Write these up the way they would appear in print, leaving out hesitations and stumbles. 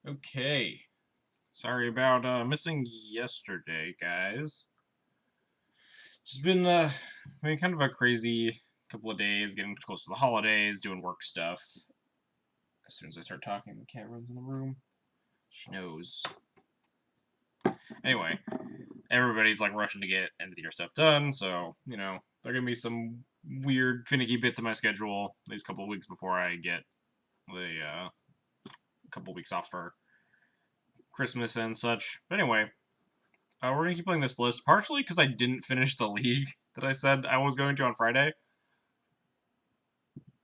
Okay. Sorry about missing yesterday, guys. It's been kind of a crazy couple of days, getting close to the holidays, doing work stuff. As soon as I start talking, the cat runs in the room. She knows. Anyway, everybody's like rushing to get end of the year stuff done, so there are gonna be some weird, finicky bits of my schedule these couple of weeks before I get the couple of weeks off for Christmas and such. But anyway, we're gonna keep playing this list, partially because I didn't finish the league that I said I was going to on Friday.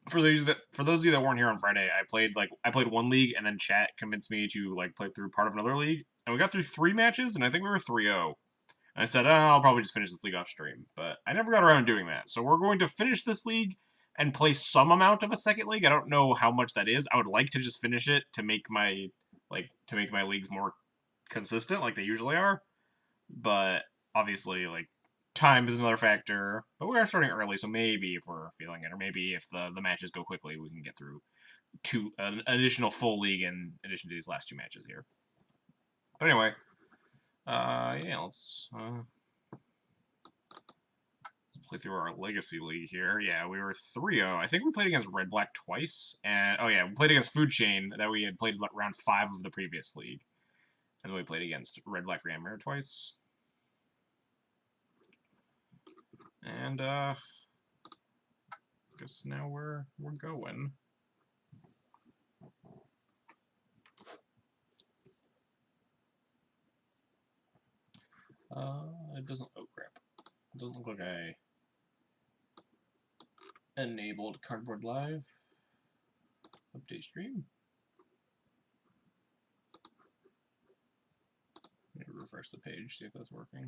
For those of you that weren't here on Friday, I played one league, and then chat convinced me to play through part of another league, and we got through 3 matches, and I think we were 3-0. And I said, I'll probably just finish this league off stream, but I never got around to doing that. So we're going to finish this league and play some amount of a second league. I don't know how much that is. I would like to just finish it to make my leagues more consistent, like they usually are. But obviously, time is another factor. But we are starting early, so maybe if we're feeling it, or maybe if the matches go quickly, we can get through an additional full league in addition to these last 2 matches here. But anyway, yeah, let's play through our Legacy League here. Yeah, we were 3-0. I think we played against Red Black twice, and oh yeah, we played against Food Chain that we had played round 5 of the previous league, and then we played against Red Black Ram Mirror twice. And guess now we're going. It doesn't. Oh crap! It doesn't look like I enabled Cardboard Live. Update stream. Let me refresh the page, see if that's working.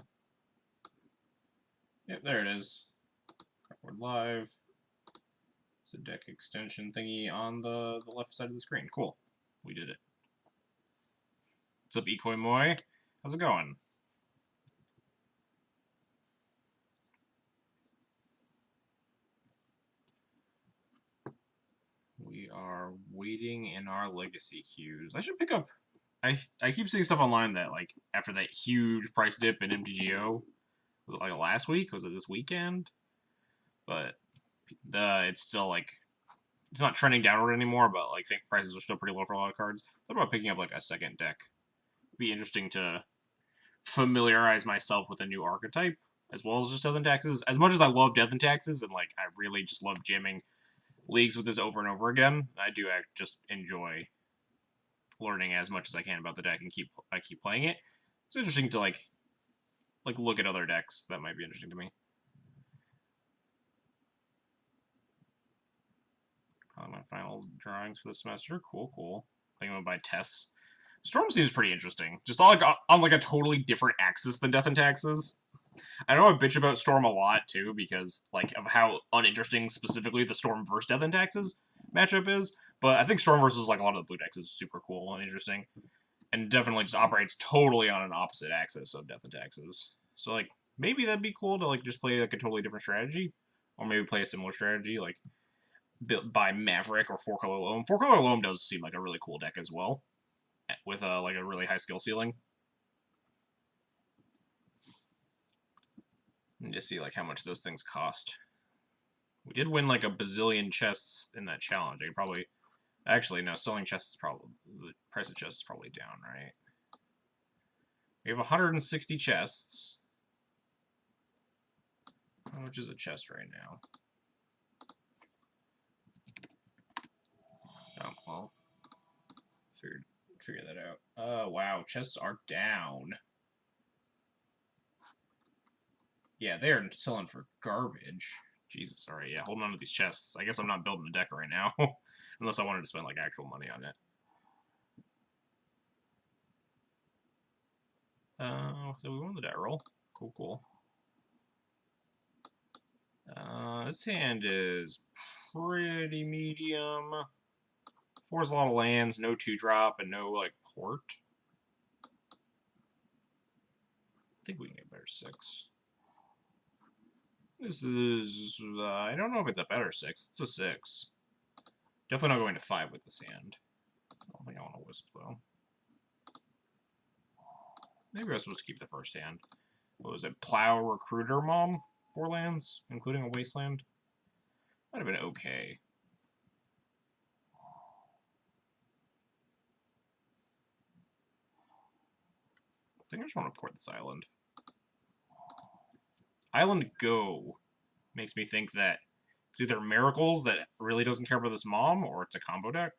Yep, there it is. Cardboard Live. It's a deck extension thingy on the left side of the screen. Cool. We did it. What's up, Ekoi Moy? How's it going? We are waiting in our legacy queues. I should pick up. I keep seeing stuff online that after that huge price dip in MTGO, was it last week? Was it this weekend? But it's still it's not trending downward anymore. But I think prices are still pretty low for a lot of cards. Thought about picking up a second deck. It'd be interesting to familiarize myself with a new archetype as well as just Death and Taxes. As much as I love Death and Taxes and I really just love jamming leagues with this over and over again, I do just enjoy learning as much as I can about the deck and keep playing it. It's interesting to look at other decks that might be interesting to me. Probably my final drawings for the semester. Cool. I think I'm gonna buy Tess. Storm seems pretty interesting. Just on a totally different axis than Death and Taxes. I know I bitch about Storm a lot too because of how uninteresting specifically the Storm versus Death and Taxes matchup is. But I think Storm versus a lot of the blue decks is super cool and interesting, and definitely just operates totally on an opposite axis of Death and Taxes. So maybe that'd be cool to just play a totally different strategy, or maybe play a similar strategy built by Maverick or 4-color Loam. 4-color Loam does seem like a really cool deck as well, with a really high skill ceiling. And just see how much those things cost. We did win a bazillion chests in that challenge. I could probably actually no, selling chests is probably the price of chests is probably down, right? We have 160 chests. How much is a chest right now? Oh well, figure that out. Wow, chests are down. Yeah, they are selling for garbage. Jesus, alright, yeah, holding on to these chests. I guess I'm not building a deck right now. Unless I wanted to spend, actual money on it. So we won the die roll. Cool. This hand is pretty medium. 4's a lot of lands, no 2-drop, and no, port. I think we can get better 6. This is, I don't know if it's a better 6. It's a 6. Definitely not going to 5 with this hand. I don't think I want to Wisp, though. Maybe I was supposed to keep the first hand. What was it? Plow Recruiter Mom? 4 lands, including a Wasteland? Might have been okay. I think I just want to port this island. Island Go makes me think that it's either Miracles that really doesn't care about this mom, or it's a combo deck.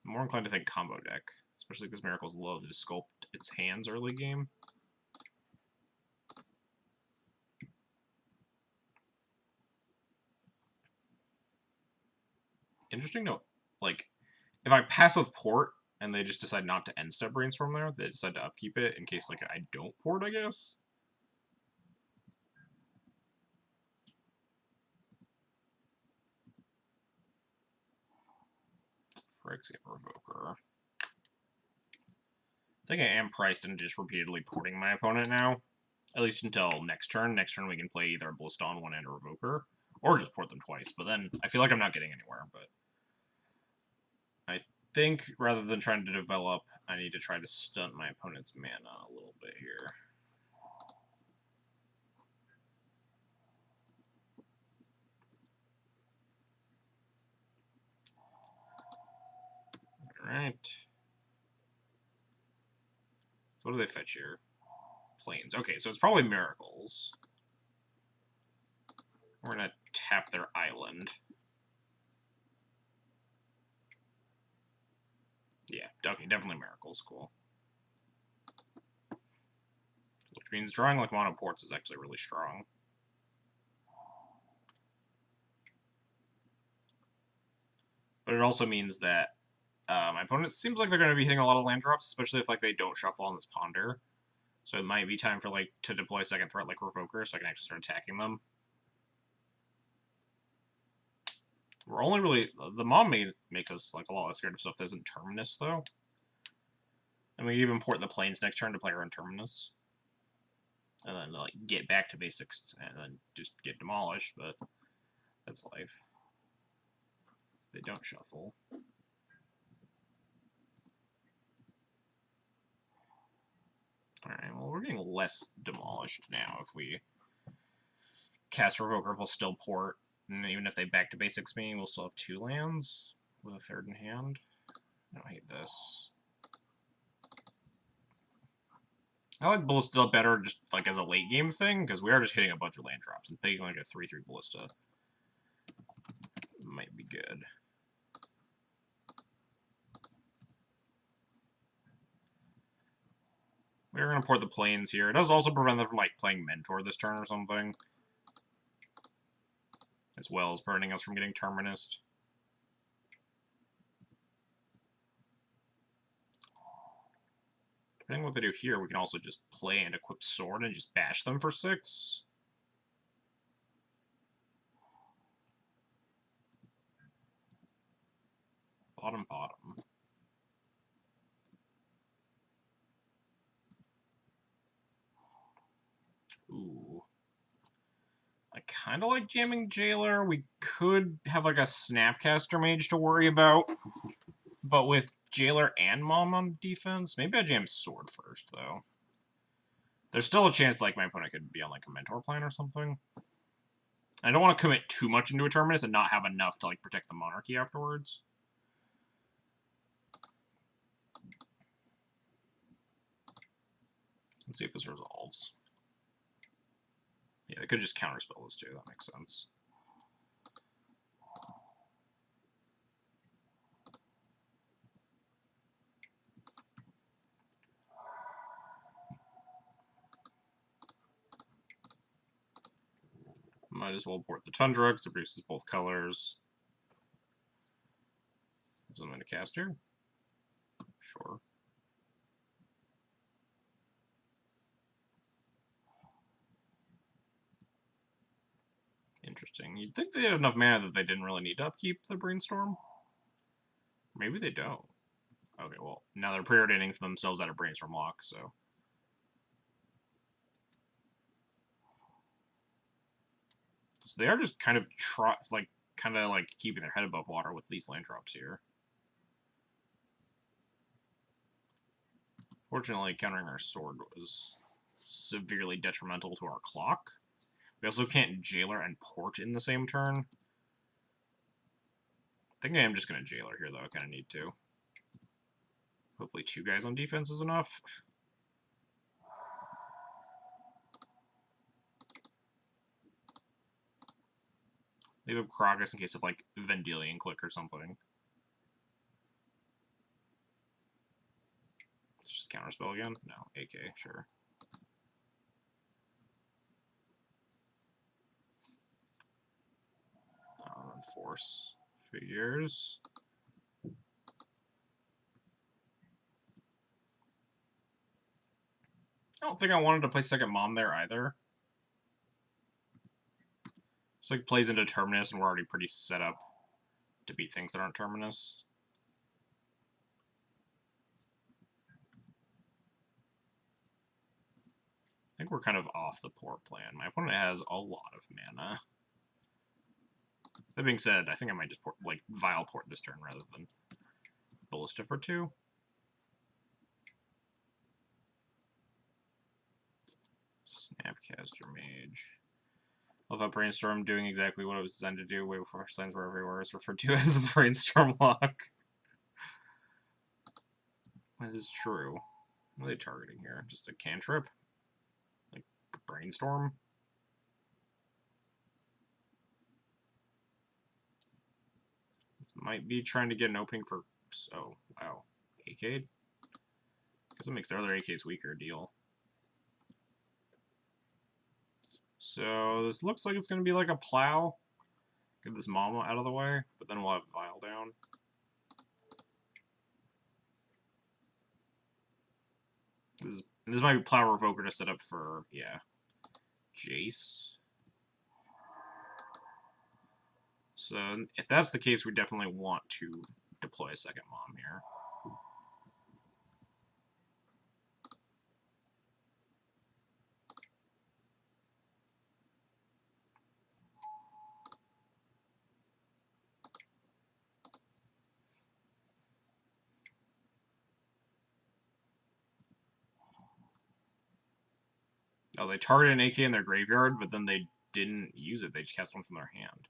I'm more inclined to think combo deck, especially because Miracles love to sculpt its hands early game. Interesting note, like, if I pass with port and they just decide not to end step Brainstorm there, they decide to upkeep it in case, like, I don't port, I guess. Phyrexian Revoker. I think I am priced in just repeatedly porting my opponent now. At least until next turn. Next turn we can play either a Ballista on one and a Revoker. Or just port them twice. But then I feel like I'm not getting anywhere. But I think rather than trying to develop, I need to try to stunt my opponent's mana a little bit here. Alright. So what do they fetch here? Plains. Okay, so it's probably Miracles. We're going to tap their island. Yeah, okay, definitely Miracles. Cool. Which means drawing like mono ports is actually really strong. But it also means that my opponent seems like they're going to be hitting a lot of land drops, especially if like they don't shuffle on this Ponder. So it might be time for like to deploy second threat like Revoker, so I can actually start attacking them. We're only really the mom makes us like a lot less scared of stuff that isn't Terminus though. And we even port the Plains next turn to play our own Terminus. And then like get back to basics and then just get demolished, but that's life. They don't shuffle. Alright, well we're getting less demolished now if we cast Revoker, we'll still port. And even if they back to basics me, we'll still have 2 lands with a third in hand. I don't hate this. I like Ballista better just like as a late game thing, because we are just hitting a bunch of land drops, and taking like a 3/3 Ballista might be good. We're going to port the Plains here. It does also prevent them from like playing Mentor this turn or something, as well as preventing us from getting Terminus. Depending on what they do here, we can also just play and equip Sword and just bash them for 6. Bottom. Ooh. I kind of like jamming Jailer. We could have like a Snapcaster Mage to worry about, but with Jailer and Mom on defense, maybe I jam Sword first, though. There's still a chance like my opponent could be on like a Mentor plan or something. I don't want to commit too much into a Terminus and not have enough to like protect the Monarchy afterwards. Let's see if this resolves. Yeah, they could just counterspell this too, that makes sense. Might as well port the Tundra, because it produces both colors. Something to cast here? Sure. Interesting. You'd think they had enough mana that they didn't really need to upkeep the Brainstorm. Maybe they don't. Okay, well, now they're preordaining themselves out of Brainstorm lock, so. So they are just kind of keeping their head above water with these land drops here. Fortunately, countering our sword was severely detrimental to our clock. We also can't jailer and port in the same turn. I think I am just going to jailer here, though. I kind of need to. Hopefully 2 guys on defense is enough. Leave up Kragus in case of, like, Vendilion click or something. Just counterspell again? No. AK, sure. Force figures. I don't think I wanted to play second Mom there either. It's like plays into Terminus, and we're already pretty set up to beat things that aren't Terminus. I think we're kind of off the port plan. My opponent has a lot of mana. That being said, I think I might just port, like, Vile port this turn rather than Ballista for 2. Snapcaster Mage. Love how Brainstorm doing exactly what it was designed to do. Way before signs were everywhere is referred to as a Brainstorm lock. That is true. What are they targeting here? Just a cantrip? Like, Brainstorm? This might be trying to get an opening for... Oh, wow. AK? Because it makes their other AKs weaker deal. So, this looks like it's going to be like a plow. Get this Mama out of the way, but then we'll have Vile down. This might be Plow Revoker to set up for, yeah, Jace. So, if that's the case, we definitely want to deploy a second Mom here. Oh, they targeted an AK in their graveyard, but then they didn't use it. They just cast one from their hand.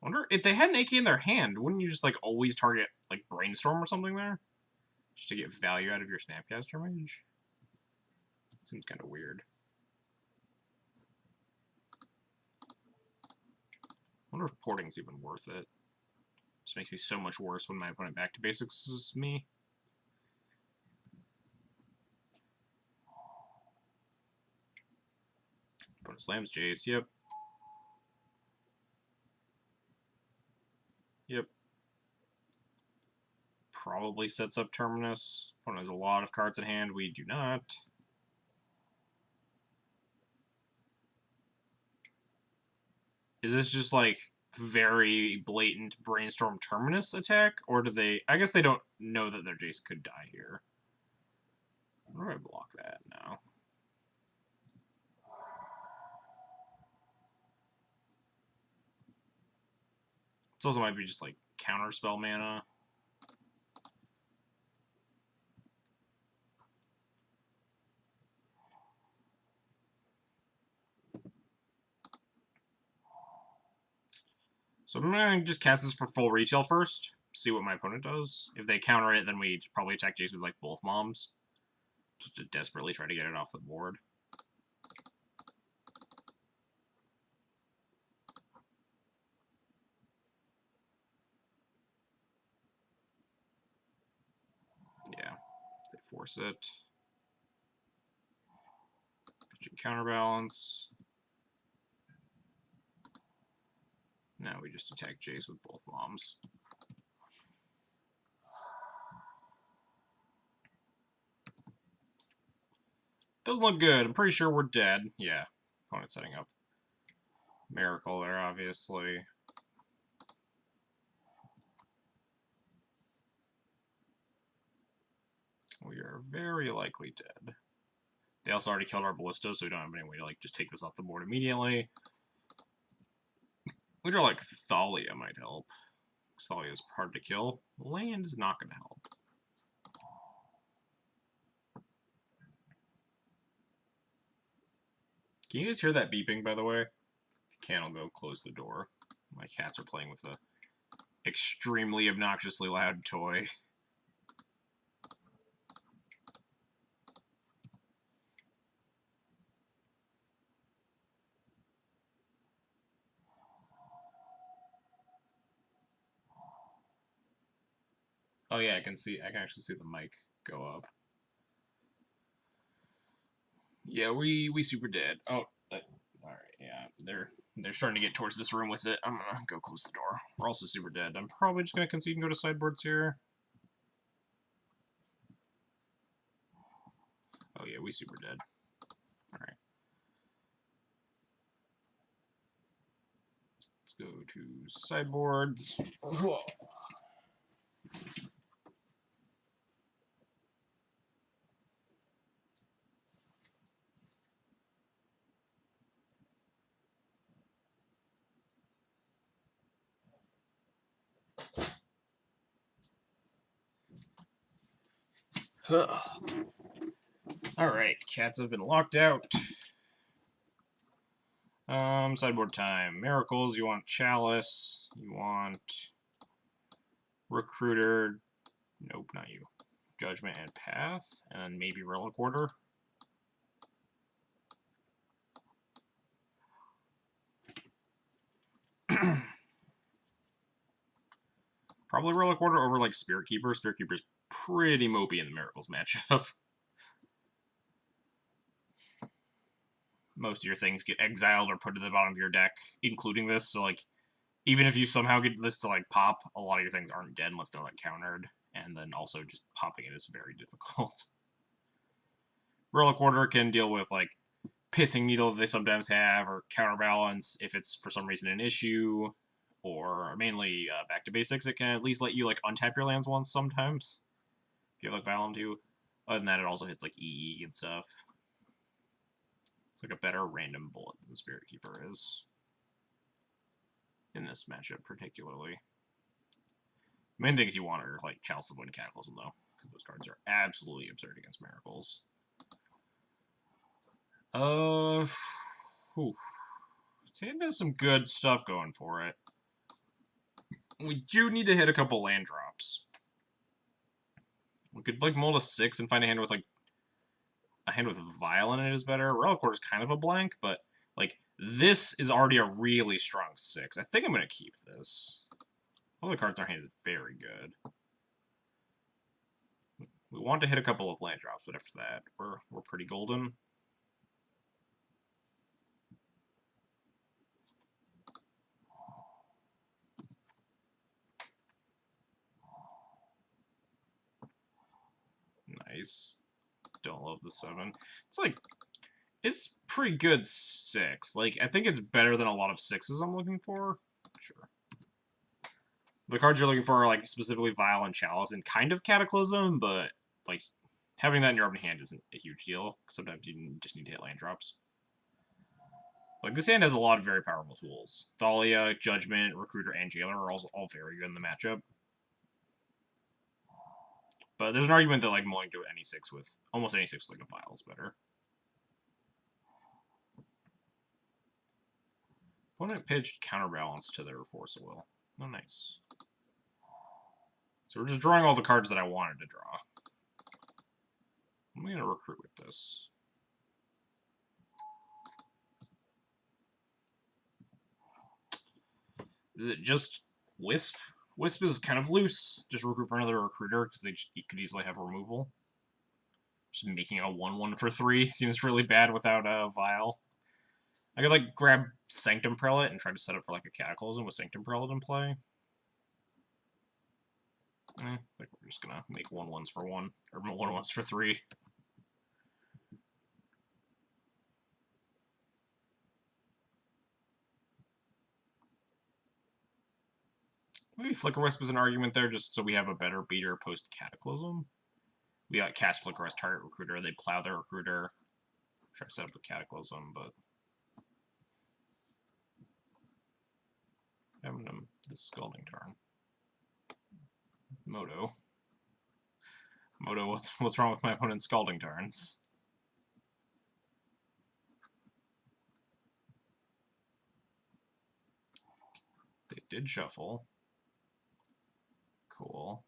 I wonder, if they had an AK in their hand, wouldn't you just, like, always target, like, Brainstorm or something there? Just to get value out of your Snapcaster Mage? Seems kind of weird. I wonder if porting's even worth it. Just makes me so much worse when my opponent back to basics is me. Opponent slams Jace, yep. Yep. Probably sets up Terminus. Opponent has a lot of cards in hand, we do not. Is this just, like, very blatant Brainstorm Terminus attack? Or do they... I guess they don't know that their Jace could die here. Where do I block that now? This also might be just, like, counterspell mana. So I'm going to just cast this for full retail first, see what my opponent does. If they counter it, then we probably attack Jace with, like, both Moms. Just to desperately try to get it off the board. Yeah, they force it. Counterbalance. Now we just attack Jace with both Moms. Doesn't look good. I'm pretty sure we're dead. Yeah, opponent setting up Miracle there, obviously. We are very likely dead. They also already killed our Ballista, so we don't have any way to, like, just take this off the board immediately. We draw, like, Thalia might help. Thalia is hard to kill. Land is not going to help. Can you guys hear that beeping, by the way? If you can, I'll go close the door. My cats are playing with a extremely obnoxiously loud toy. Oh yeah, I can actually see the mic go up. Yeah, we super dead. Oh, alright, yeah, they're starting to get towards this room with it. I'm gonna go close the door. We're also super dead. I'm probably just gonna concede and go to sideboards here. Oh yeah, we super dead. Alright. Let's go to sideboards. Whoa. Alright, cats have been locked out. Sideboard time. Miracles, you want Chalice, you want Recruiter, nope, not you. Judgment and Path, and maybe Relic Order. Probably Relic Order over, like, Spirit Keeper. Spirit Keeper's pretty mopey in the Miracles matchup. Most of your things get exiled or put to the bottom of your deck, including this, so, like, even if you somehow get this to, like, pop, a lot of your things aren't dead unless they're, like, countered, and then also just popping it is very difficult. Relic Order can deal with, like, Pithing Needle that they sometimes have, or Counterbalance if it's for some reason an issue, or mainly Back to Basics. It can at least let you, like, untap your lands once sometimes, if you have, like, Violent 2. Other than that, it also hits, like, EE and stuff. It's like a better random bullet than Spirit Keeper is. In this matchup, particularly. Main things you want are, like, Chalice of Wind Cataclysm, though, because those cards are absolutely absurd against Miracles. Whew. Sand has some good stuff going for it. We do need to hit a couple land drops. We could, like, mold a 6 and find a hand with, like, a hand with Vile in it is better. Relic Order is kind of a blank, but, like, this is already a really strong 6. I think I'm going to keep this. All the cards in our hand is very good. We want to hit a couple of land drops, but after that, we're pretty golden. Nice. Don't love the 7. It's like, it's pretty good 6. Like, I think it's better than a lot of 6s I'm looking for. Sure. The cards you're looking for are, like, specifically Vile and Chalice and kind of Cataclysm, but, like, having that in your open hand isn't a huge deal. Sometimes you just need to hit land drops. Like, this hand has a lot of very powerful tools. Thalia, Judgment, Recruiter, and Jailer are all very good in the matchup. But there's an argument that, like, mulling to any 6 with, almost any 6 with, like, a Vile is better. Opponent pitched Counterbalance to their Force of Will. Oh, nice. So we're just drawing all the cards that I wanted to draw. I'm going to recruit with this. Is it just Wisp? Wisp is kind of loose. Just recruit for another Recruiter, because they could easily have removal. Just making a 1/1 for 3 seems really bad without a Vile. I could, like, grab Sanctum Prelate and try to set up for, like, a Cataclysm with Sanctum Prelate in play. I think we're just gonna make 1/1s for 1, or 1/1s for 3. Maybe Flicker Wisp is an argument there, just so we have a better beater post-Cataclysm. We got cast Flicker Wisp target Recruiter, they plow their Recruiter, try to set up with Cataclysm, but... having them this Scalding Tarn. Moto. Moto, what's wrong with my opponent's Scalding Tarns? They did shuffle. Cool.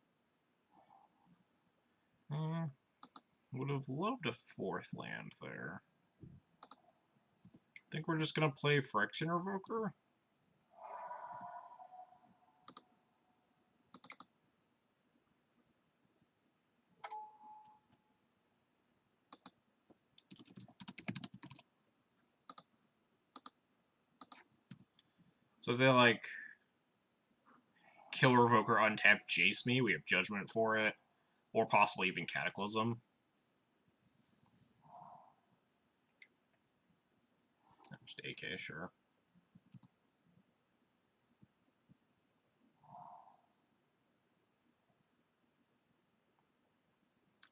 Would have loved a 4th land there. Think we're just gonna play Phyrexian Revoker? So if they like kill Revoker, untap, Jace me, we have Judgment for it, or possibly even Cataclysm. Just AK, sure.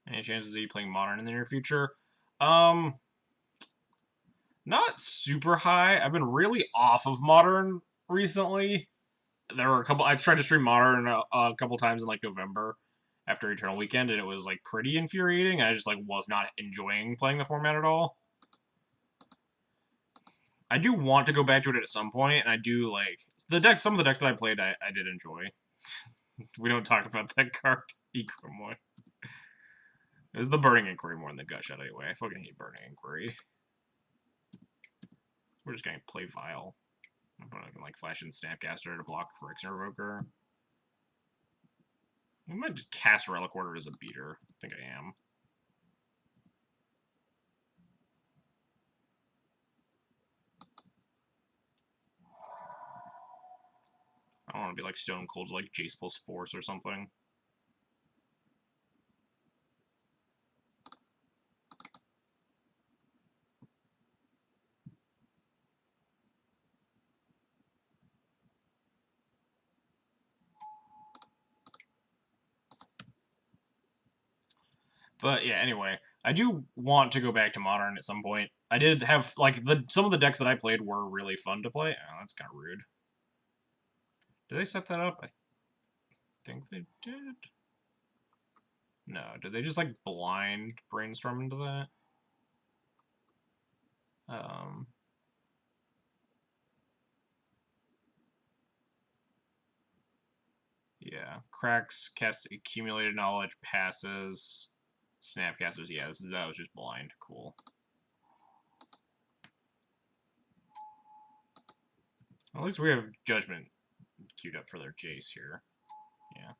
Any chances of you playing Modern in the near future? Not super high. I've been really off of Modern recently. There were a couple. I tried to stream Modern a couple times in like November after Eternal Weekend, and it was like pretty infuriating. I just like was not enjoying playing the format at all. I do want to go back to it at some point, and I do like the decks. Some of the decks that I played, I did enjoy. We don't talk about that card, Equimoy. It was the Burning Inquiry more than the Gutshot anyway. I fucking hate Burning Inquiry. We're just gonna play Vile. I'm gonna like Flash and Snapcaster to block Phyrexian Revoker. We might just cast Relic Order as a beater. I think I am. I don't want to be like Stone Cold, like Jace plus Force or something. But yeah, anyway, I do want to go back to Modern at some point. I did have like some of the decks that I played were really fun to play. Oh, that's kind of rude. Did they set that up? I think they did. No, did they just like blind brainstorm into that? Yeah, cracks, cast accumulated knowledge, passes, snapcasters. Yeah, that was just blind. Cool. At least we have Judgment queued up for their Jace here. Yeah.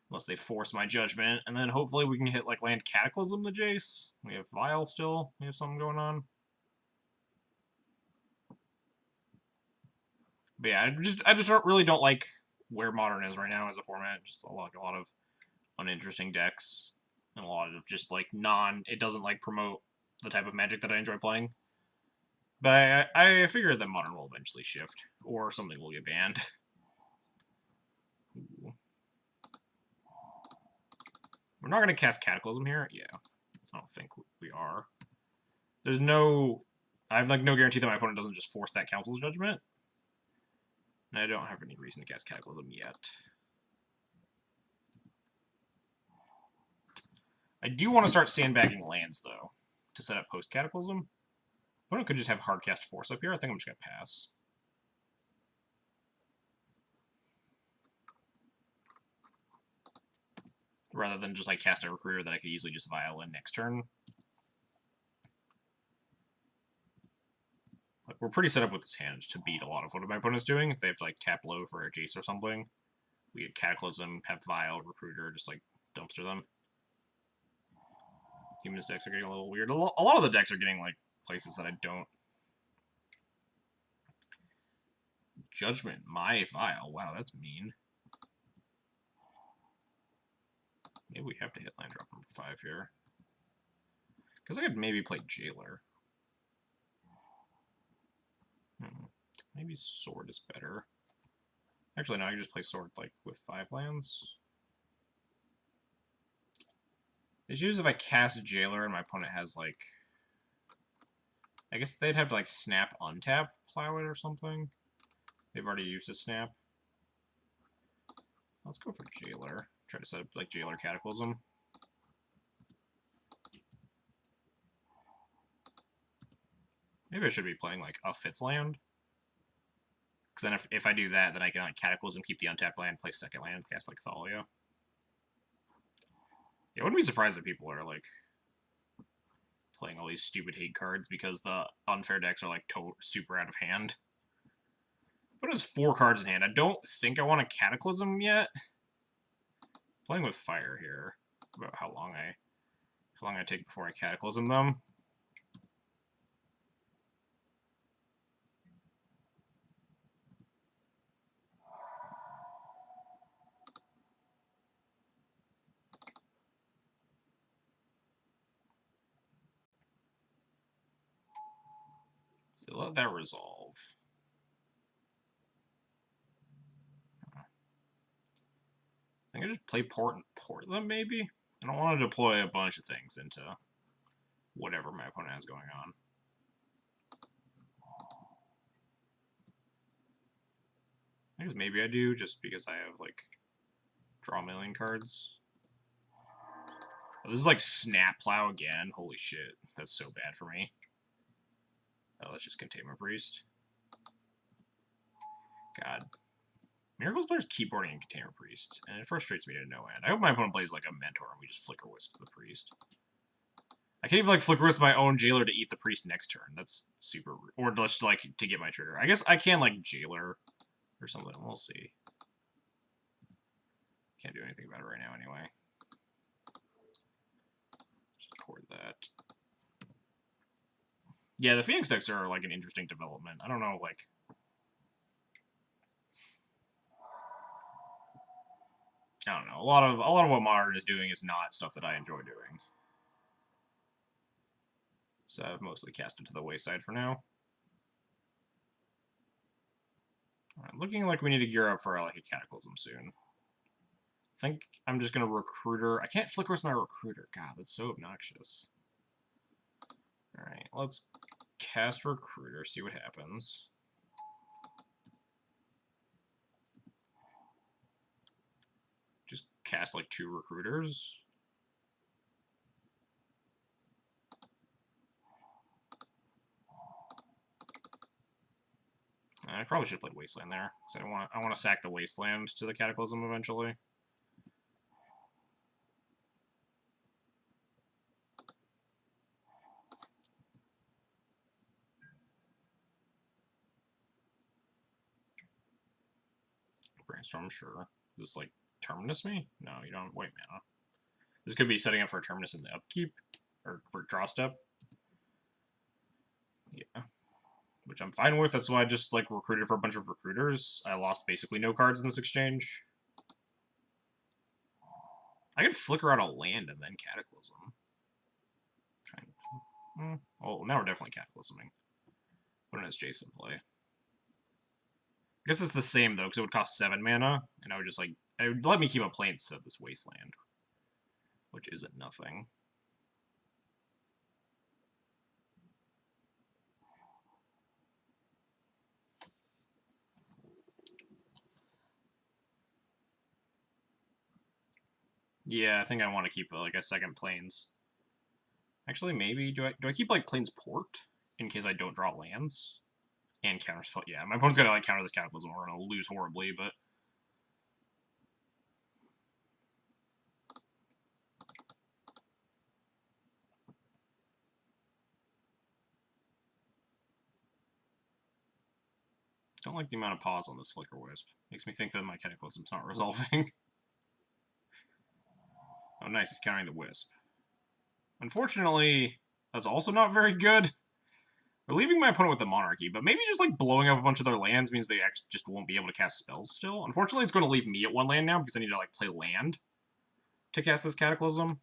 Unless they force my Judgment, and then hopefully we can hit like land Cataclysm the Jace. We have Vile still. We have something going on. But yeah, I just really don't like where Modern is right now as a format. Just a lot of uninteresting decks and a lot of just like it doesn't like promote the type of Magic that I enjoy playing. But I figure that Modern will eventually shift, or something will get banned. Ooh. We're not going to cast Cataclysm here? Yeah, I don't think we are. There's no... I have like no guarantee that my opponent doesn't just force that Council's Judgment. And I don't have any reason to cast Cataclysm yet. I do want to start sandbagging lands, though, to set up post-Cataclysm. Opponent could just have Hardcast Force up here. I think I'm just going to pass. Rather than just like cast a Recruiter that I could easily just Vile in next turn. Like, we're pretty set up with this hand to beat a lot of what my opponent's doing. If they have to like tap low for a Jace or something, we get Cataclysm, have Vile, Recruiter, just like dumpster them. Humanist decks are getting a little weird. A lot of the decks are getting like places that I don't. Judgment, my Vile. Wow, that's mean. Maybe we have to hit land drop number 5 here. Because I could maybe play Jailer. Maybe Sword is better. Actually, no, I can just play Sword like with 5 lands. The issue is if I cast Jailer and my opponent has like... I guess they'd have to like snap untap, plow it or something. They've already used a snap. Let's go for Jailer. Try to set up like Jailer Cataclysm. Maybe I should be playing like a 5th land. Because then if I do that, then I can like Cataclysm, keep the untapped land, play second land, cast like Thalia. Yeah, I wouldn't be surprised if people are like playing all these stupid hate cards because the unfair decks are like super out of hand. But it has 4 cards in hand. I don't think I want a Cataclysm yet. Playing with fire here. About how long I take before I Cataclysm them. So let that resolve. I think I just play port them, maybe? I don't want to deploy a bunch of things into whatever my opponent has going on. I guess maybe I do, just because I have, like, draw a million cards. Oh, this is like Snap Plow again. Holy shit. That's so bad for me. Oh, let's just Containment Priest. God. Miracles players keep boarding in Containment Priest, and it frustrates me to no end. I hope my opponent plays like a Mentor and we just Flicker Wisp the Priest. I can't even like Flicker Wisp my own Jailer to eat the Priest next turn. That's super rude. Or just like to get my trigger. I guess I can like Jailer or something. We'll see. Can't do anything about it right now anyway. Just record that. Yeah, the Phoenix decks are like an interesting development. I don't know, like. I don't know. A lot of what Modern is doing is not stuff that I enjoy doing. So I've mostly cast it to the wayside for now. Alright, looking like we need to gear up for like a Cataclysm soon. I think I'm just gonna Recruiter. I can't Flicker with my Recruiter. God, that's so obnoxious. Alright, let's cast Recruiter, see what happens. Just cast like 2 Recruiters. I probably should have played Wasteland there, because I want to sack the Wasteland to the Cataclysm eventually. Brainstorm, sure. Is this like Terminus me? No, you don't have white mana. This could be setting up for a Terminus in the upkeep, or for draw step. Yeah. Which I'm fine with, that's why I just like recruited for a bunch of recruiters. I lost basically no cards in this exchange. I could Flicker out a land and then Cataclysm. Kind of. Oh, now we're definitely Cataclysming. Put in as Jason play. I guess it's the same though, because it would cost 7 mana, and I would just like it would let me keep a play instead of this Wasteland, which isn't nothing. Yeah, I think I want to keep like a second Plains. Actually, maybe do I keep like Plains Port in case I don't draw lands and counterspell? Yeah, my opponent's gonna like counter this Cataclysm. We're gonna lose horribly, but don't like the amount of pause on this Flicker Wisp. Makes me think that my Cataclysm's not resolving. Oh, nice, he's countering the Wisp. Unfortunately, that's also not very good. We're leaving my opponent with the Monarchy, but maybe just like blowing up a bunch of their lands means they actually just won't be able to cast spells still. Unfortunately, it's going to leave me at 1 land now because I need to like play land to cast this Cataclysm.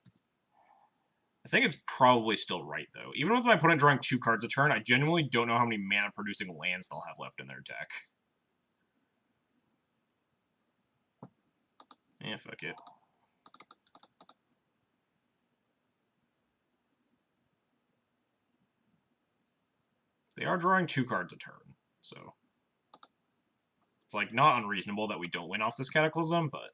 I think it's probably still right, though. Even with my opponent drawing 2 cards a turn, I genuinely don't know how many mana-producing lands they'll have left in their deck. Yeah, fuck it. They are drawing 2 cards a turn, so... It's, like, not unreasonable that we don't win off this Cataclysm, but...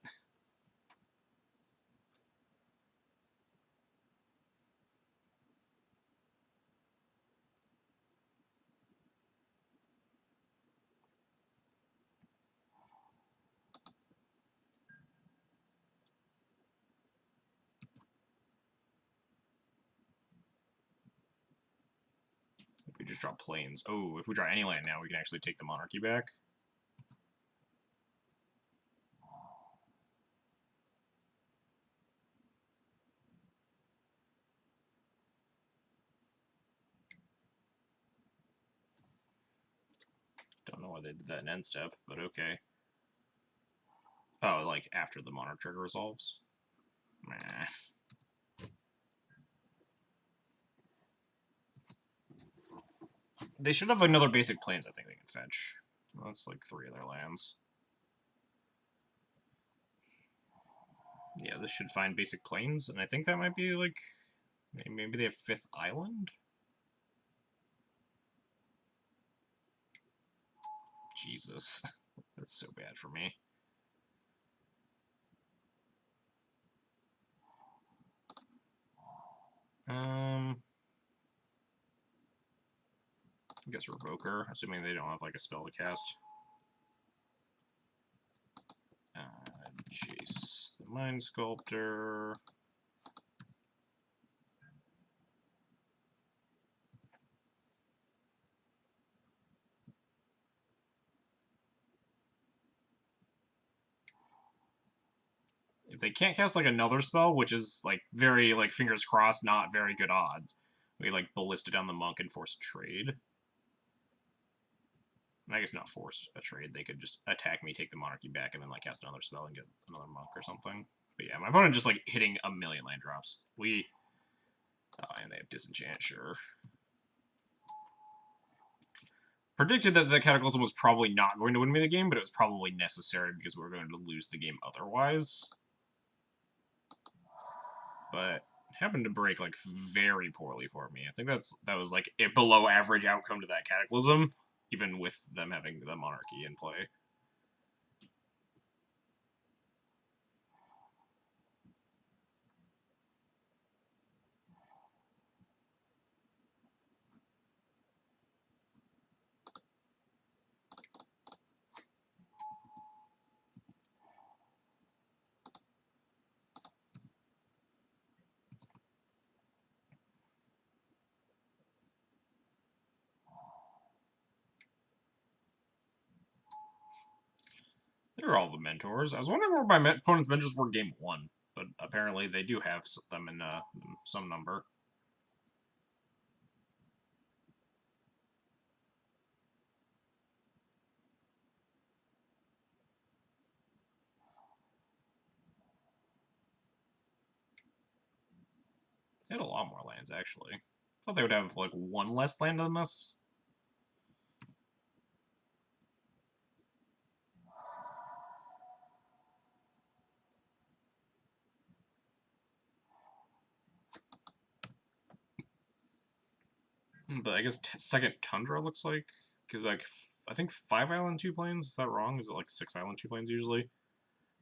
We just draw planes. Oh, if we draw any land now, we can actually take the monarchy back. Don't know why they did that in end step, but okay. Oh, like after the monarch trigger resolves? Nah. They should have another basic plains I think they can fetch. Well, that's like 3 of their lands. Yeah, this should find basic plains, and I think that might be like... Maybe they have 5th island? Jesus. That's so bad for me. I guess Revoker, assuming they don't have like a spell to cast. Chase the Mind Sculptor. If they can't cast like another spell, which is like very like fingers crossed, not very good odds, we like Ballista down the Monk and force a trade. And I guess not forced a trade. They could just attack me, take the monarchy back, and then like cast another spell and get another monk or something. But yeah, my opponent just like hitting a million land drops. And they have disenchant, sure. Predicted that the Cataclysm was probably not going to win me the game, but it was probably necessary because we were going to lose the game otherwise. But happened to break like very poorly for me. I think that was like a below average outcome to that Cataclysm, even with them having the monarchy in play. They're all the mentors. I was wondering where my opponent's mentors were game 1, but apparently they do have them in some number. They had a lot more lands, actually. I thought they would have, like, 1 less land than this. But I guess second Tundra looks like, because, like, I think 5 island 2 planes, is that wrong? Is it, like, 6 island 2 planes usually?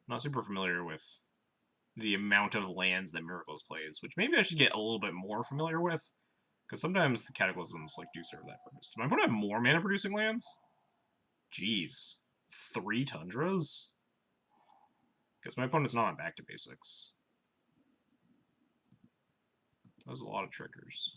Not super familiar with the amount of lands that Miracles plays, which maybe I should get a little bit more familiar with, because sometimes the Cataclysms, like, do serve that purpose. Do my opponent have more mana-producing lands? Jeez. 3 Tundras? Because my opponent's not on back to basics. That was a lot of triggers.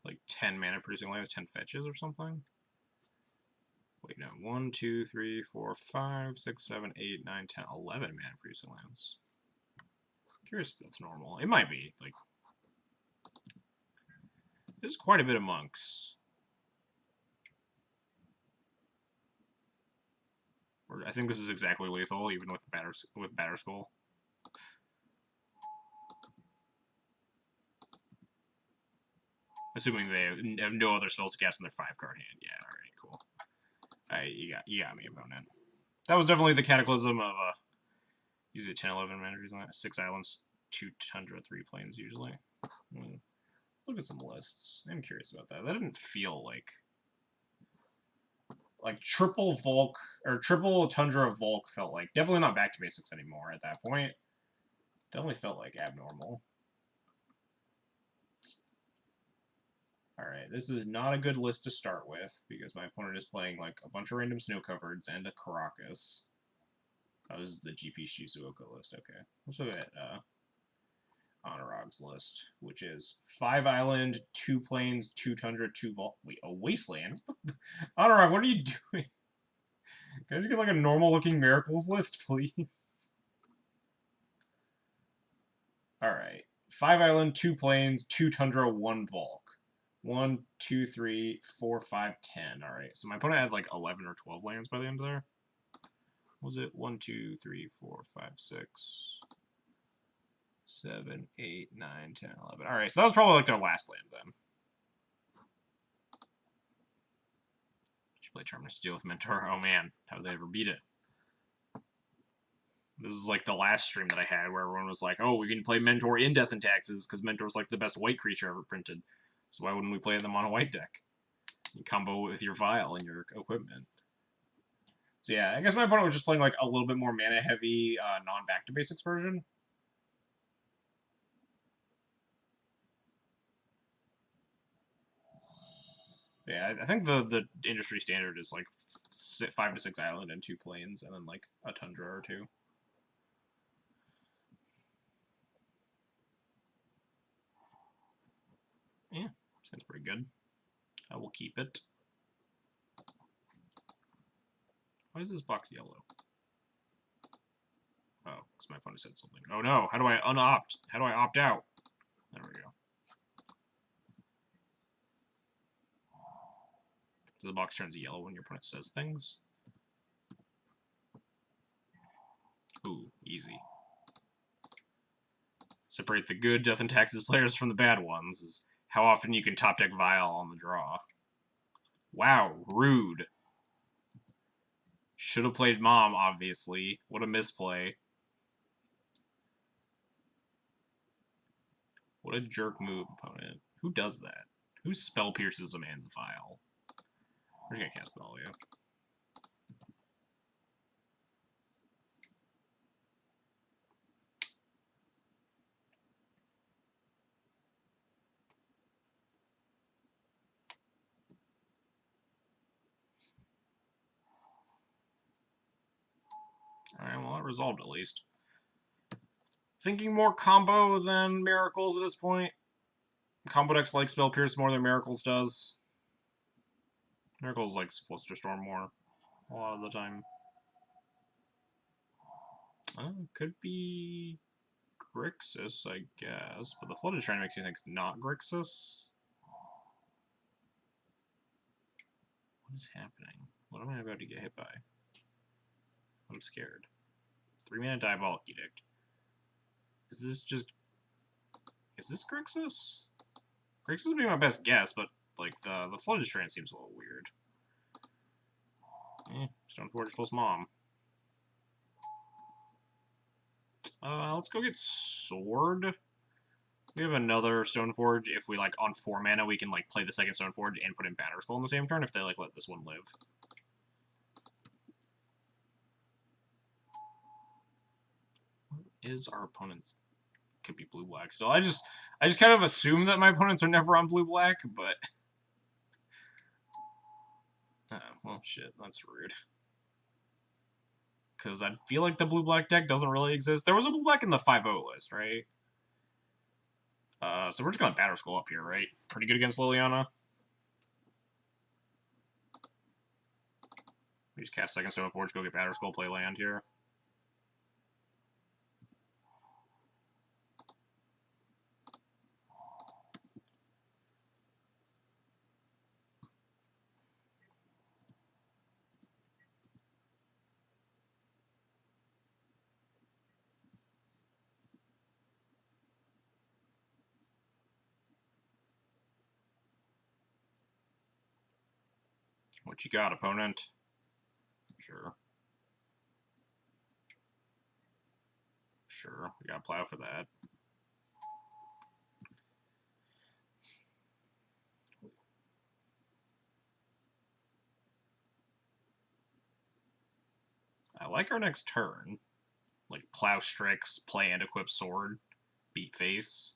Like 10 mana producing lands, 10 fetches or something? Wait, no. 1, 2, 3, 4, 5, 6, 7, 8, 9, 10, 11 mana producing lands. Curious if that's normal. It might be. Like, there's quite a bit of monks. I think this is exactly lethal, even with Batterskull. Assuming they have no other spells to cast in their 5-card hand. Yeah, alright, cool. You got me, opponent. That was definitely the Cataclysm of, usually 10, 11 mana, 6 islands, 2 Tundra, 3 planes, usually. Look at some lists. I'm curious about that. That didn't feel like triple Volk, or triple Tundra Volk felt like, definitely not back to basics anymore at that point. Definitely felt like abnormal. Alright, this is not a good list to start with, because my opponent is playing like a bunch of random snow covereds and a Caracas. Oh, this is the GP Shizuoka list. Okay. Let's look at Honorog's list, which is 5 island, 2 plains, 2 tundra, 2 wait, a wasteland? Honorog, what are you doing? Can I just get like a normal looking miracles list, please? Alright. 5 island, 2 plains, 2 tundra, 1 Volk. 1, 2, 3, 4, 5, 10. Alright, so my opponent had like 11 or 12 lands by the end of there. Was it 1, 2, 3, 4, 5, 6, 7, 8, 9, 10, 11. Alright, so that was probably like their last land then. Should play Terminus to deal with Mentor. Oh man, how did they ever beat it? This is like the last stream that I had where everyone was like, oh, we can play Mentor in Death and Taxes because Mentor's like the best white creature ever printed. So why wouldn't we play them on a white deck? You combo with your Vial and your equipment. So yeah, I guess my opponent was just playing like a little bit more mana heavy, non-back to basics version. Yeah, I think the industry standard is like 5 to 6 island and 2 plains, and then like a tundra or 2. Yeah, sounds pretty good. I will keep it. Why is this box yellow? Oh, because my opponent said something. Oh no, how do I unopt? How do I opt out? There we go. So the box turns yellow when your opponent says things. Ooh, easy. Separate the good Death and Taxes players from the bad ones is how often you can top deck Vial on the draw. Wow, rude. Should have played Mom, obviously. What a misplay. What a jerk move, opponent. Who does that? Who spell pierces a man's Vial? We're just gonna cast Thalia. Alright, well, that resolved at least. Thinking more combo than Miracles at this point. Combo decks like Spell Pierce more than Miracles does. Miracles likes Flusterstorm more a lot of the time. Could be Grixis, I guess, but the Flooded Shrine makes me think it's not Grixis. What is happening? What am I about to get hit by? I'm scared. 3-mana Diabolic Edict. Is this just... Is this Grixis? Grixis would be my best guess, but like the Flooded Shrine seems a little weird. Stoneforge plus Mom. Let's go get Sword. We have another Stoneforge. If we, like, on 4 mana, we can, like, play the second Stoneforge and put in Batterskull in the same turn if they, like, let this one live. What is our opponent's? Could be blue-black still. I just kind of assume that my opponents are never on blue-black, but... Oh, well, shit, that's rude. Because I feel like the blue-black deck doesn't really exist. There was a blue-black in the 5-0 list, right? So we're just gonna Batterskull up here, right? Pretty good against Liliana. We just cast second Stoneforge, go get Batterskull, play land here. What you got, opponent? Sure. Sure, we gotta plow for that. I like our next turn. Like, plow Strix, play and equip Sword, beat face.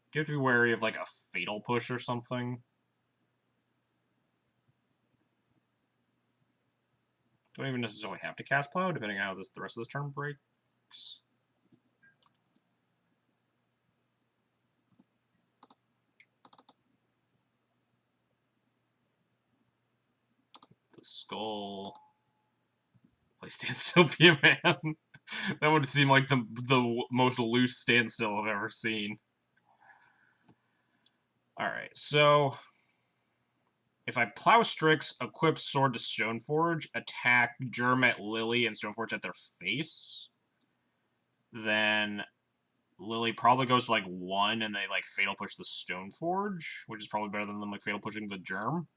Do you have to be wary of, like, a Fatal Push or something? Don't even necessarily have to cast Plow, depending on how the rest of this turn breaks. The Skull. Play Standstill, be a man. That would seem like the most loose standstill I've ever seen. Alright, so if I Plow Strix, equip Sword to Stoneforge, attack Germ at Lily and Stoneforge at their face, then Lily probably goes to like 1 and they like Fatal Push the Stoneforge, which is probably better than them like Fatal Pushing the Germ.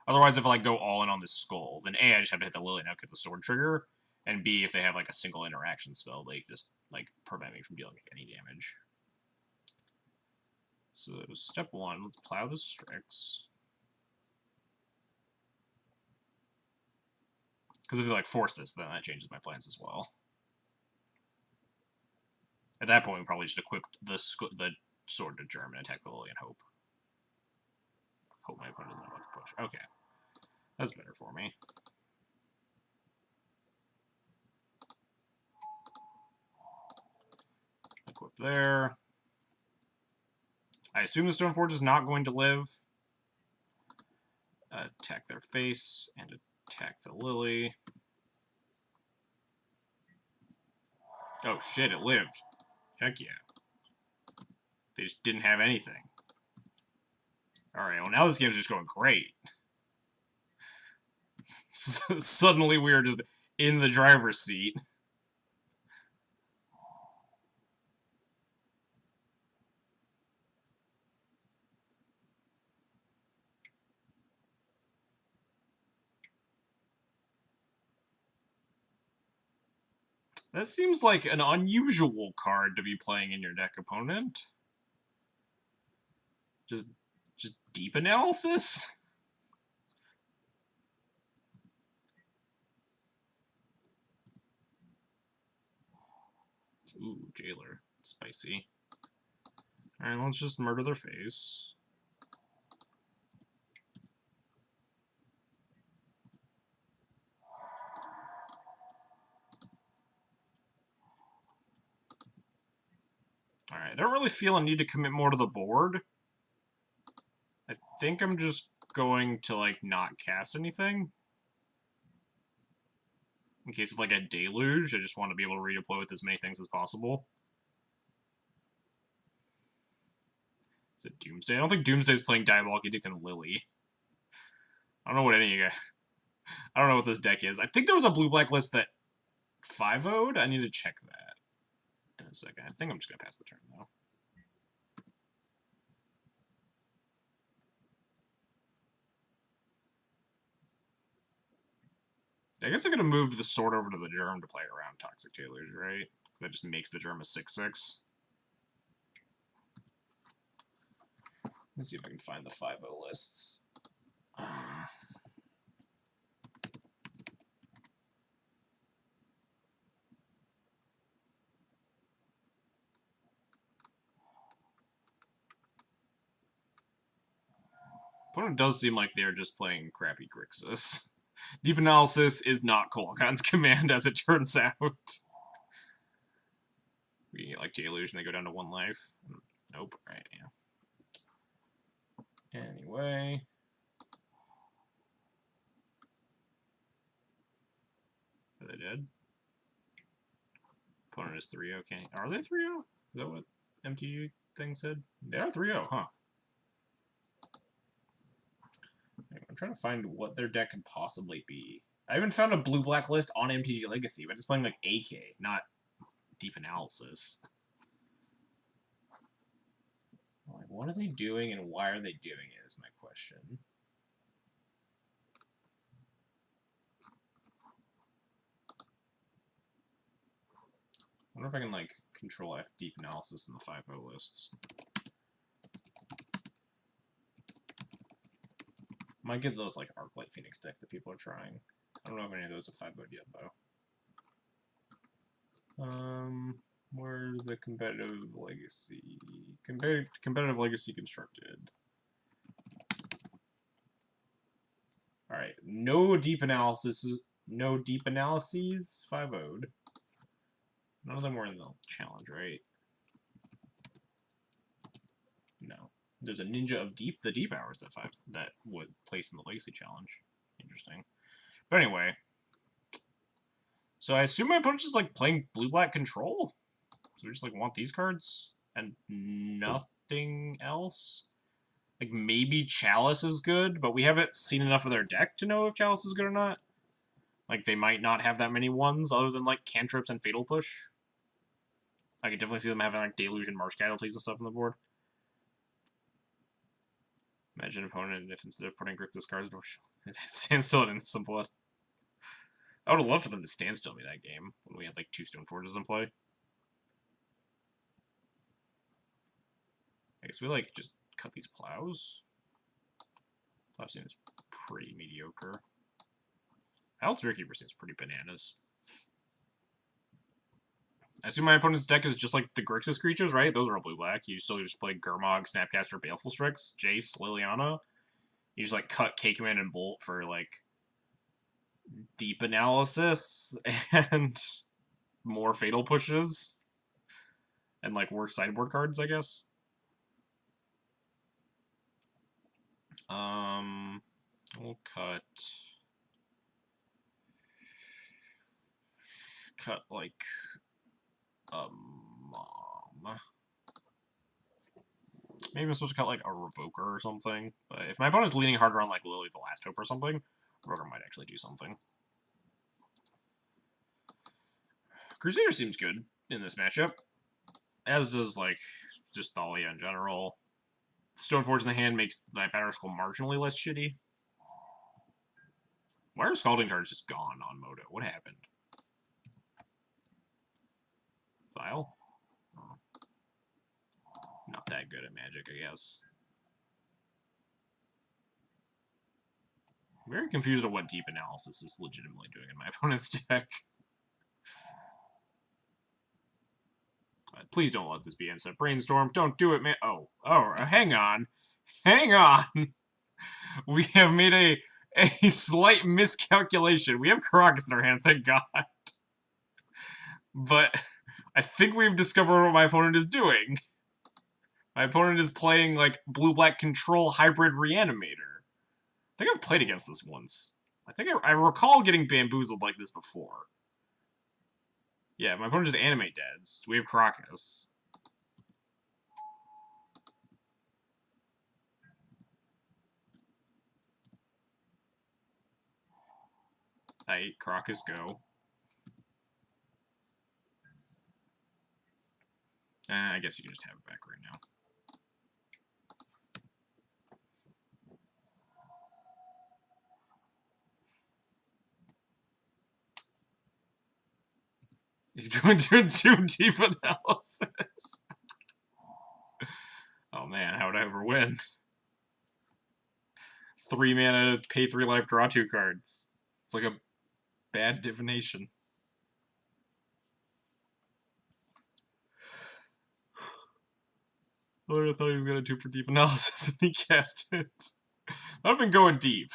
Otherwise, if I like go all in on this Skull, then A, I just have to hit the Lily and get the Sword trigger, and B, if they have like a single interaction spell, they just like prevent me from dealing with any damage. So step 1, let's Plow the Strix. Because if you like force this, then that changes my plans as well. At that point, we probably just equip the sword to Germ and attack the Lily and hope. Hope my opponent doesn't know what to push. Okay. That's better for me. Equip there. I assume the Stoneforge is not going to live. Attack their face and attack the Lily. Oh shit, it lived. Heck yeah. They just didn't have anything. Alright, well now this game's just going great. Suddenly we are just in the driver's seat. That seems like an unusual card to be playing in your deck, opponent. Just deep analysis? Ooh, Jailer. Spicy. Alright, let's just murder their face. Alright, I don't really feel a need to commit more to the board. I think I'm just going to, like, not cast anything. In case of, like, a deluge, I just want to be able to redeploy with as many things as possible. Is it Doomsday? I don't think Doomsday's playing Diabolic Edict and Lily. I don't know what any of you guys... I don't know what this deck is. I think there was a blue-black list that 5-0'd. I need to check that in a second. I think I'm just going to pass the turn, though. I guess I could have moved the sword over to the Germ to play around Toxic Deluge, right? That just makes the Germ a 6/6. Let's see if I can find the 5-0 lists. Opponent does seem like they're just playing crappy Grixis. Deep Analysis is not Kolaghan's command, as it turns out. We get like Deluge and they go down to 1 life. Nope, right, yeah. Anyway. Are they dead? Opponent is 3-0, okay. Are they 3-0? Is that what MTG thing said? They are 3-0, huh? I'm trying to find what their deck could possibly be. I haven't found a blue-black list on MTG Legacy, but it's playing like AK, not Deep Analysis. Like, what are they doing and why are they doing it is my question. I wonder if I can, like, Control F Deep Analysis in the 5-0 lists. Might get those, like, Arclight Phoenix decks that people are trying. I don't know if any of those have 5-0'd yet, though. Where's the competitive legacy? Competitive legacy constructed. Alright, no deep analysis. No deep analyses. 5-0'd. None of them were in the challenge, right? No. There's a Ninja of Deep. The Deep Hours that would place in the Legacy Challenge. Interesting. But anyway. So I assume my opponent's just like playing blue-black control? So we just like want these cards and nothing else? Like maybe Chalice is good, but we haven't seen enough of their deck to know if Chalice is good or not. Like they might not have that many ones other than like cantrips and Fatal Push. I could definitely see them having like Deluge and Marsh Casualties and stuff on the board. Imagine opponent if instead of putting Grixis cards, it stands still at Instant Blood. I would have loved for them to stand still me that game when we had like 2 Stone Forges in play. I guess we like just cut these plows. Plow seems pretty mediocre. Altair Keeper seems pretty bananas. I assume my opponent's deck is just like the Grixis creatures, right? Those are all blue-black. You still just play Gurmag, Snapcaster, Baleful Strix, Jace, Liliana. You just like cut Cakeman and Bolt for like deep analysis and more Fatal Pushes. And like work sideboard cards, I guess. We'll cut like maybe I'm supposed to cut like a Revoker or something. But if my opponent's leaning harder on like Lily the Last Hope or something, Revoker might actually do something. Crusader seems good in this matchup, as does like just Thalia in general. Stoneforge in the hand makes my Batterskull marginally less shitty. Why are Scalding cards just gone on Moto? What happened? File? Oh. Not that good at Magic, I guess. I'm very confused on what deep analysis is legitimately doing in my opponent's deck. Please don't let this be Inset Brainstorm. Don't do it, man. Oh, hang on. Hang on. We have made a slight miscalculation. We have Karakas in our hand, thank God. But I think we've discovered what my opponent is doing. My opponent is playing, like, blue-black control hybrid Reanimator. I think I've played against this once. I think I recall getting bamboozled like this before. Yeah, my opponent just Animate Deads. We have Karakas. Alright, Karakas go. I guess you can just have it back right now. He's going to do deep analysis. Oh man, how would I ever win? 3 mana, pay 3 life, draw 2 cards. It's like a bad divination. I thought he was gonna do for deep analysis and he cast it. That would have been going deep.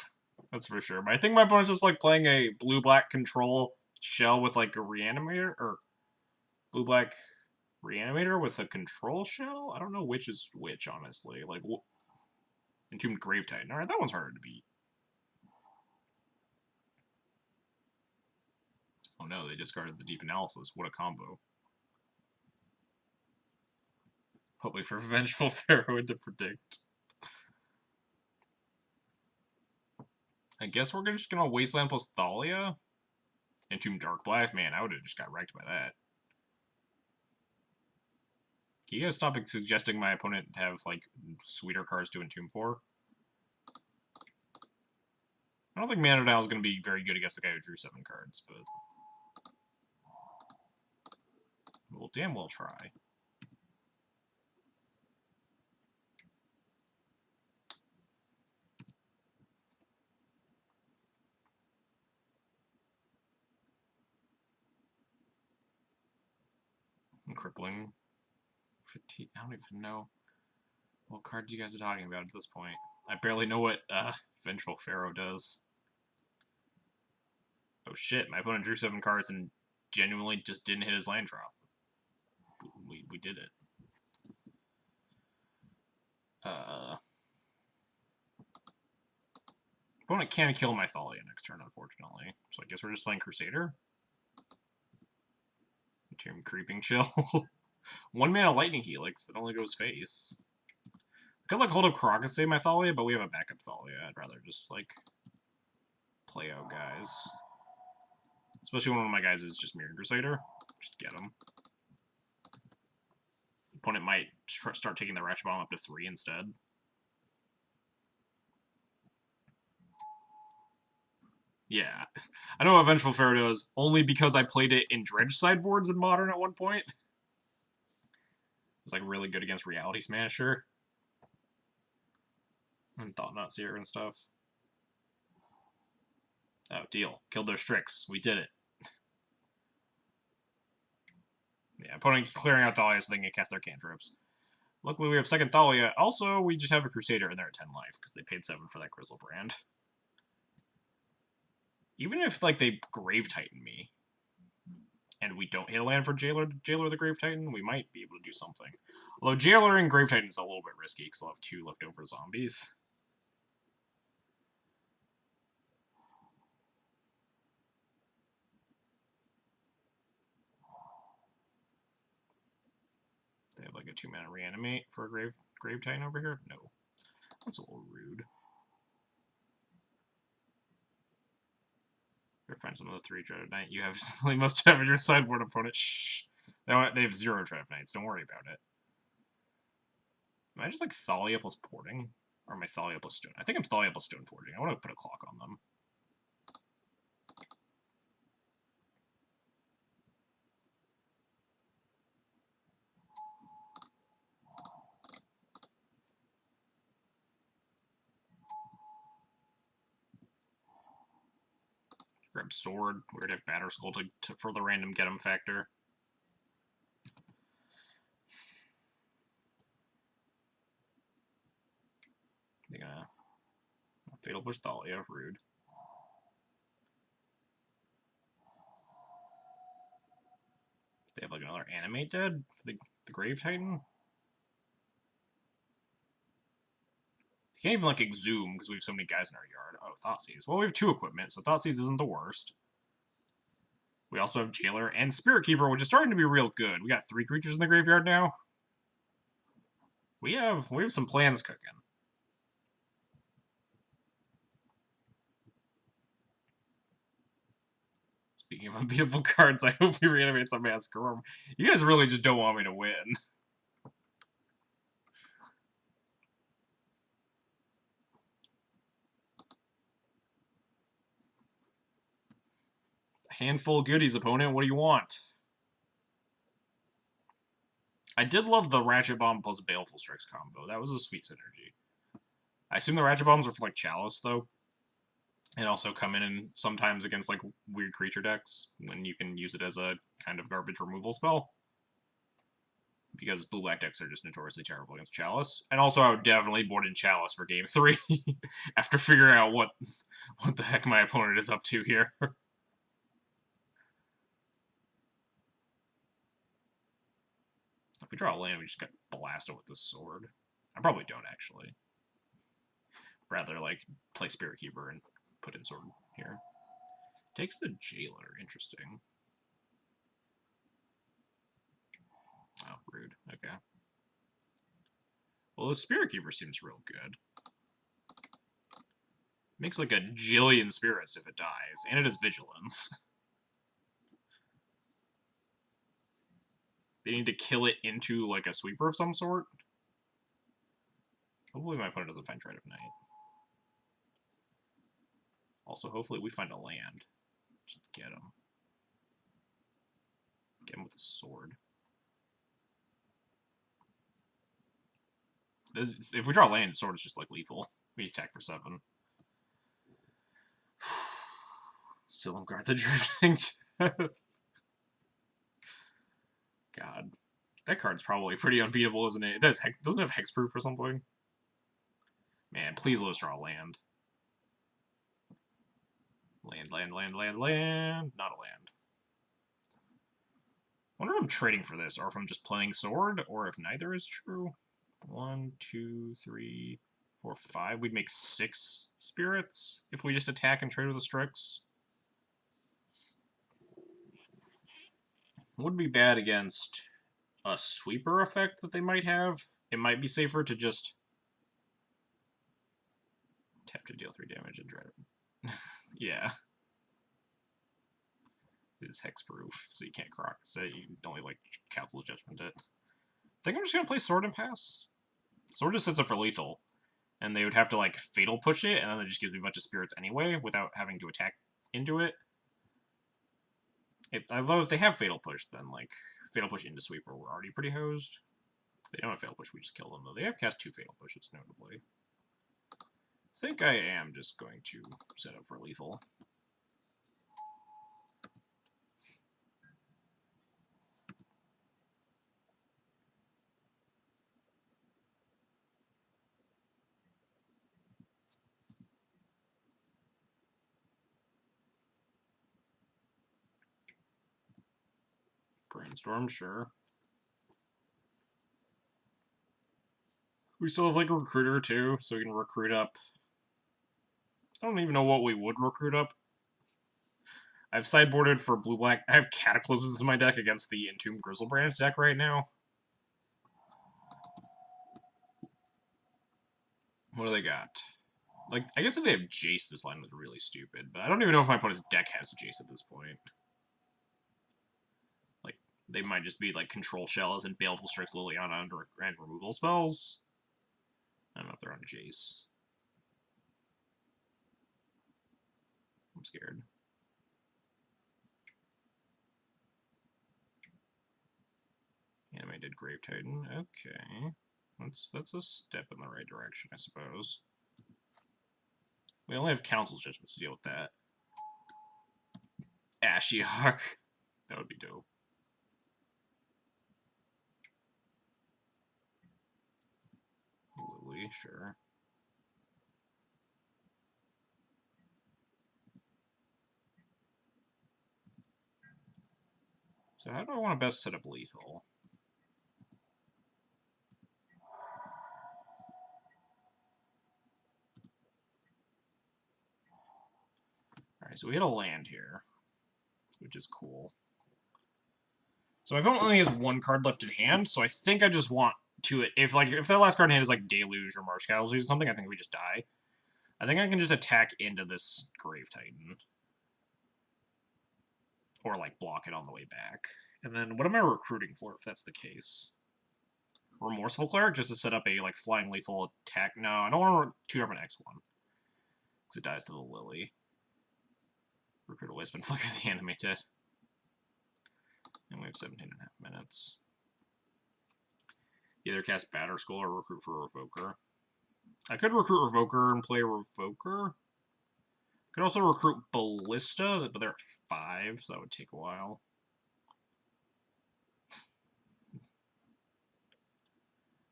That's for sure. But I think my opponent's just like playing a blue-black control shell with like a reanimator, or blue-black reanimator with a control shell? I don't know which is which, honestly. Like, Entombed Grave Titan. Alright, that one's harder to beat. Oh no, they discarded the deep analysis. What a combo. Hoping for Vengeful Pharaoh to predict. I guess we're just gonna Wasteland plus Thalia? Entombed Dark Blast? Man, I would have just got wrecked by that. Can you guys stop suggesting my opponent have, like, sweeter cards to Entomb for? I don't think Mana Dial is going to be very good against the guy who drew 7 cards, but we'll damn well try. I'm crippling. Fatigue. I don't even know what cards you guys are talking about at this point. I barely know what Vengeful Pharaoh does. Oh shit, my opponent drew 7 cards and genuinely just didn't hit his land drop. We did it. Opponent can't kill my Thalia next turn, unfortunately. So I guess we're just playing Crusader. Tomb Creeping Chill. 1 mana Lightning Helix that only goes face. I could like hold up Karakas, save my Thalia, but we have a backup Thalia. I'd rather just like play out guys. Especially when one of my guys is just Mirror Crusader. Just get him. Opponent might start taking the Ratchet Bomb up to 3 instead. Yeah. I know what Vengeful Pharaoh does, only because I played it in Dredge sideboards in Modern at one point. It's like really good against Reality Smasher. And Thought-Knot Seer and stuff. Oh, deal. Killed their Strix. We did it. Yeah, opponent clearing out Thalia so they can cast their cantrips. Luckily, we have second Thalia. Also, we just have a Crusader and they're at 10 life because they paid 7 for that Griselbrand. Even if, like, they Grave Titan me, and we don't hit a land for Jailer the Grave Titan, we might be able to do something. Although Jailer and Grave Titan is a little bit risky because I'll have 2 leftover zombies. They have like a 2-mana Reanimate for a Grave Titan over here? No. That's a little rude. Better find some of the 3 Dreaded Knight you have must have in your sideboard, opponent. Shh. They have 0 Dreaded Knights, don't worry about it. Am I just like Thalia plus Porting? Or am I Thalia plus Stone? I think I'm Thalia plus Stone Forging. I want to put a clock on them. Grab Sword. Weird if Batterskull for the random get 'em factor. They're gonna Fatal Push Thalia, rude. They have like another Animate dead for the Grave Titan. You can't even like Exhume because we have so many guys in our yard. Oh, Thoughtseize. Well, we have 2 equipment, so Thoughtseize isn't the worst. We also have Jailer and Spirit Keeper, which is starting to be real good. We got 3 creatures in the graveyard now. We have some plans cooking. Speaking of unbeatable cards, I hope we reanimate some Masquerorb. You guys really just don't want me to win. Handful of goodies, opponent. What do you want? I did love the Ratchet Bomb plus Baleful Strix combo. That was a sweet synergy. I assume the Ratchet Bombs are for like Chalice, though. And also come in sometimes against like weird creature decks when you can use it as a kind of garbage removal spell. Because blue-black decks are just notoriously terrible against Chalice. And also I would definitely board in Chalice for game 3 after figuring out what the heck my opponent is up to here. If we draw a land, we just get blasted with the sword. I probably don't, actually. Rather, like, play Spirit Keeper and put in sword here. Takes the Jailer. Interesting. Oh, rude. Okay. Well, the Spirit Keeper seems real good. Makes like a jillion spirits if it dies, and it has Vigilance. They need to kill it into, like, a sweeper of some sort. Hopefully my opponent doesn't find Dread of Night. Also, hopefully we find a land. Just get him. Get him with a sword. If we draw land, sword is just, like, lethal. We attack for 7. Silumgar the Drifting. God. That card's probably pretty unbeatable, isn't it? It doesn't it have hexproof or something? Man, please let us draw land. Land, land, land, land, land. Not a land. I wonder if I'm trading for this, or if I'm just playing sword, or if neither is true. 1, 2, 3, 4, 5. We'd make 6 spirits if we just attack and trade with the Strix. Would be bad against a sweeper effect that they might have. It might be safer to just tap to deal 3 damage and dread it. Yeah. It's hexproof, so you can't croc it. You only like Capital's Judgment it. I think I'm just gonna play Sword and pass. Sword just sets up for lethal, and they would have to like fatal push it, and then it just gives me a bunch of spirits anyway without having to attack into it. I love if they have fatal push, then like fatal push into sweeper, we're already pretty hosed. If they don't have fatal push, we just kill them though. They have cast 2 fatal pushes, notably. I think I am just going to set up for lethal. Brainstorm, sure. We still have like a recruiter too, so we can recruit up. I don't even know what we would recruit up. I've sideboarded for blue-black. I have Cataclysms in my deck against the Entomb Grizzlebranch deck right now. What do they got? Like, I guess if they have Jace, this line was really stupid, but I don't even know if my opponent's deck has Jace at this point. Like, they might just be, like, Control Shells and Baleful Strix Liliana and removal spells. I don't know if they're on Jace. I'm scared. Animated Grave Titan. Okay. That's a step in the right direction, I suppose. We only have Council's Judgment to deal with that. Ashiok. That would be dope. Lily, sure. So how do I want to best set up lethal? Alright, so we hit a land here, which is cool. So my opponent only has 1 card left in hand, so I think I just want to, if that last card in hand is like Deluge or Marsh Casualties or something, I think we just die. I think I can just attack into this Grave Titan. Or like block it on the way back. And then what am I recruiting for if that's the case? Remorseful Cleric, just to set up a like flying lethal attack. No, I don't want to 2-drop an X1. Because it dies to the Lily. Recruit a Wisp and flicker the animated. And we have 17.5 minutes. Either cast Batterskull or recruit for Revoker. I could recruit Revoker and play Revoker. Could also recruit Ballista, but they're at 5, so that would take a while.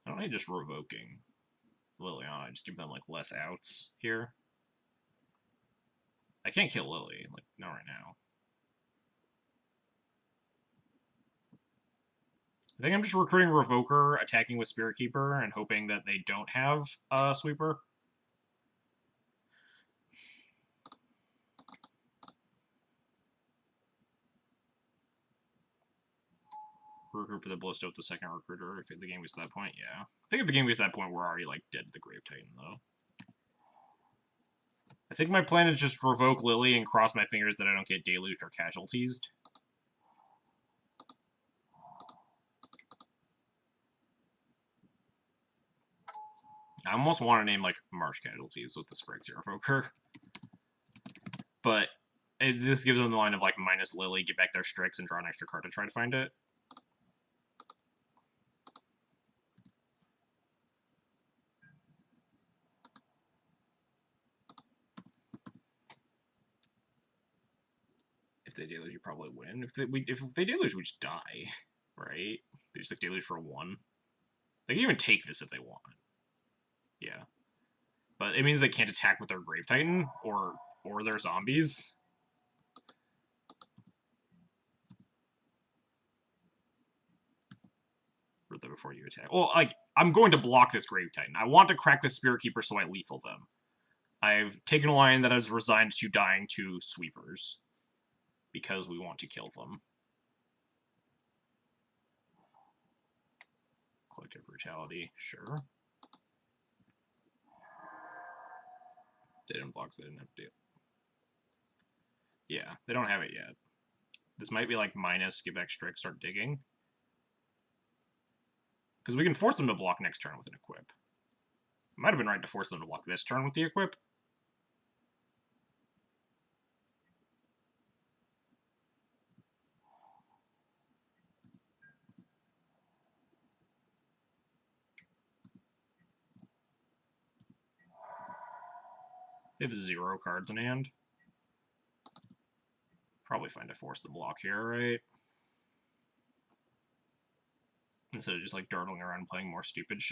I don't need just Revoking Liliana. I just give them like less outs here. I can't kill Lily, like not right now. I think I'm just recruiting Revoker, attacking with Spirit Keeper, and hoping that they don't have a Sweeper. Recruit for the Ballista with the second recruiter if the game gets to that point, yeah. I think if the game gets to that point, we're already, like, dead to the Grave Titan, though. I think my plan is just revoke Lily and cross my fingers that I don't get deluged or casualties. I almost want to name, like, Marsh Casualties with this Phyrexian Revoker. But this gives them the line of, like, minus Lily, get back their Strix, and draw an extra card to try to find it. If they deluge, you probably win. If they deluge, we just die, right? They just like deluge for 1. They can even take this if they want. Yeah, but it means they can't attack with their Grave Titan or their zombies. with it before you attack. Well, like, I'm going to block this Grave Titan. I want to crack this Spirit Keeper so I lethal them. I've taken a line that is resigned to dying to sweepers. Because we want to kill them. Collective Brutality, sure. They didn't block, so they didn't have to do it. Yeah, they don't have it yet. This might be like minus, give extra, start digging. Because we can force them to block next turn with an equip. Might have been right to force them to block this turn with the equip. They have 0 cards in hand. Probably fine to force the block here, right? Instead of just like dawdling around playing more stupid shit.